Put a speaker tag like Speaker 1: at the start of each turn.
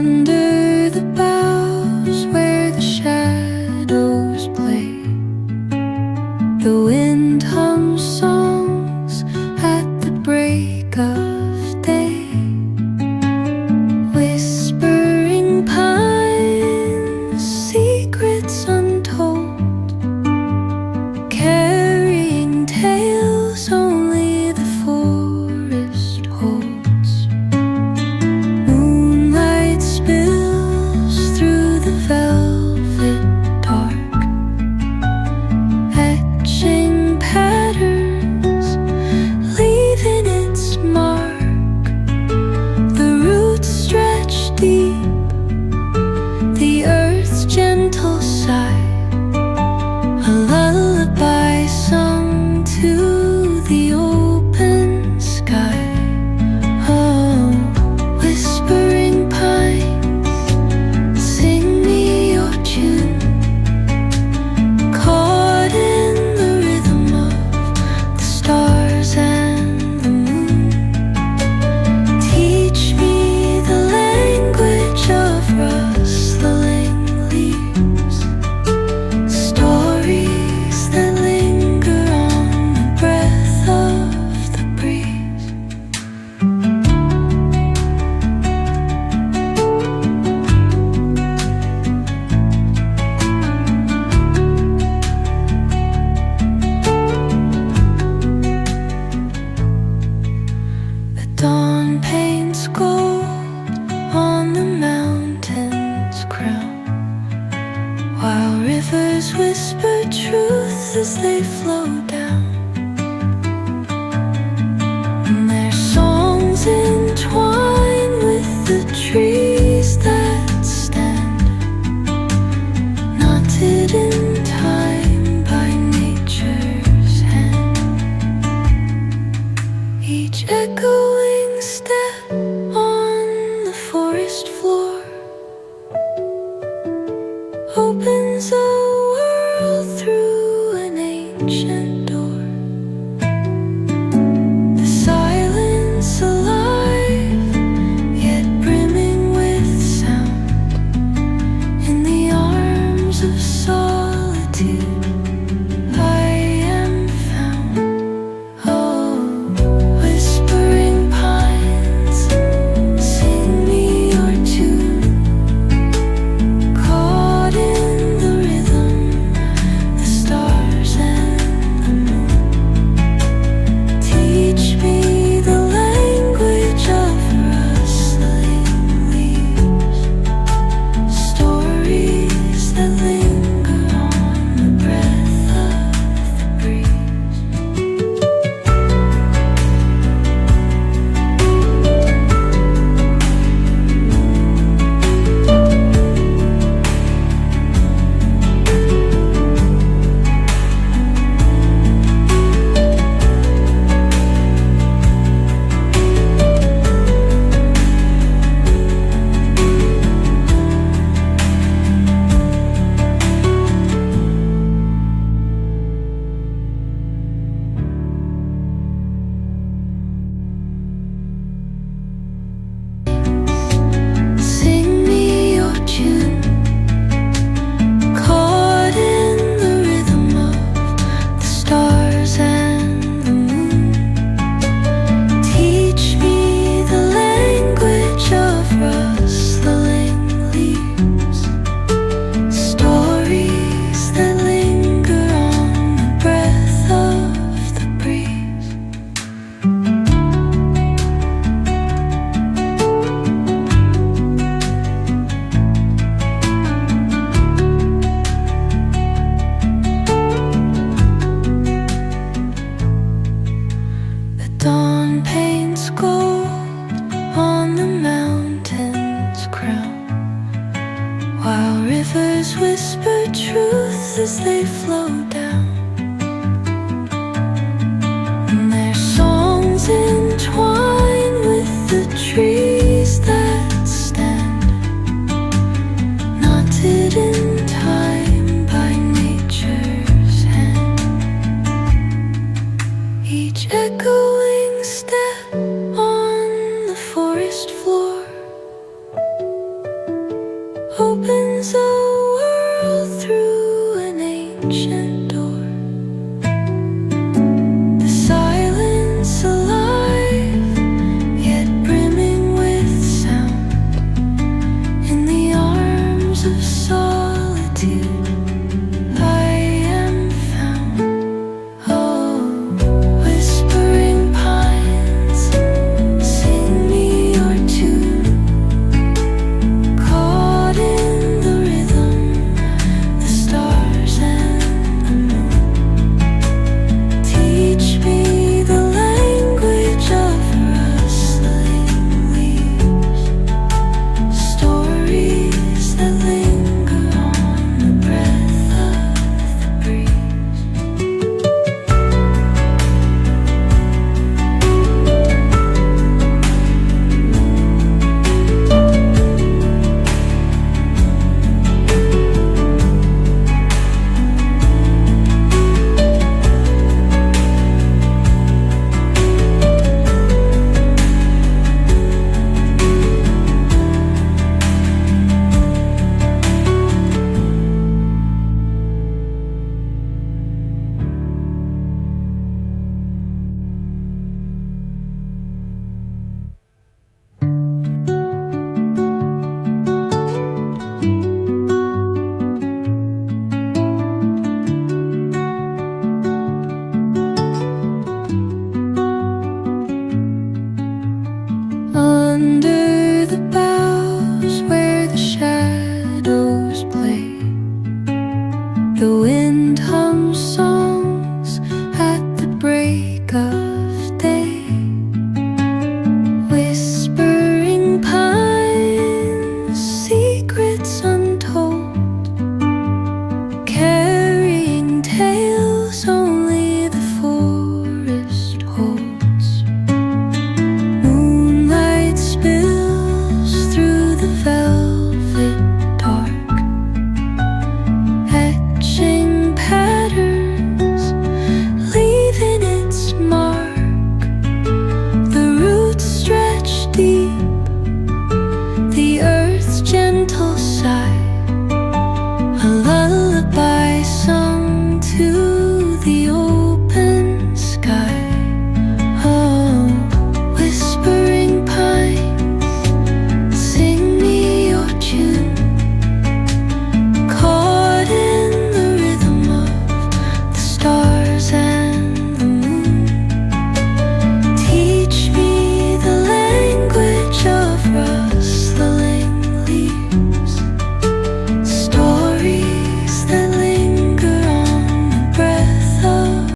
Speaker 1: under the boughs where the shadows play. The wind hums songs at the break of day. Whispering pines, secrets untold, carrying tales only the forest holds. Moonlight spills through the velvet dark, etching patterns, leaving its mark. The roots stretch deep, the earth's gentle sigh, a lullaby sung to the open sky. Oh, whispering pines, sing me your tune, caught in the rhythm of the stars and the moon. Teach me the language of rustling leaves, stories that linger on the breath of the breeze. The dawn paints gold on the mountain's crown, while rivers whisper truth as they flow down. And their songs entwine with the trees that stand, knotted in time by nature's hand. Each echoing step on the forest floor opens a world through an ancient door. The silence alive, yet brimming with sound. In the arms of solitude I am found. Oh, whispering pines, sing me your tune, caught in the rhythm, the stars and the moon. Teach me the language of rustling leaves, stories that linger on the breath of the breeze. Sing me your tune, caught in the rhythm of the stars and the moon. Teach me the language of rustling leaves, stories that linger on the breath of the breeze. The dawn paints gold on the mountain's crown, while rivers whisper truth as they flow down. And their songs entwine with the trees that stand, knotted in time by nature's hand. Each echoing step on the forest floor opens a world through an ancient door. The silence alive, yet brimming with sound. In the arms of solitude, I am found. Oh, whispering pines, sing me your tune. Caught in the rhythm, the stars and the moon. Teach me the language of rustling leaves, stories that linger on the breath of the breeze. Under the boughs where the shadows play, the wind hums songs at the break of day. Whispering pines, secrets untold, carrying tales only the forest holds. Moonlight spills through the velvet dark, etching patterns, leaving its mark. The roots stretch deep, the earth's gentle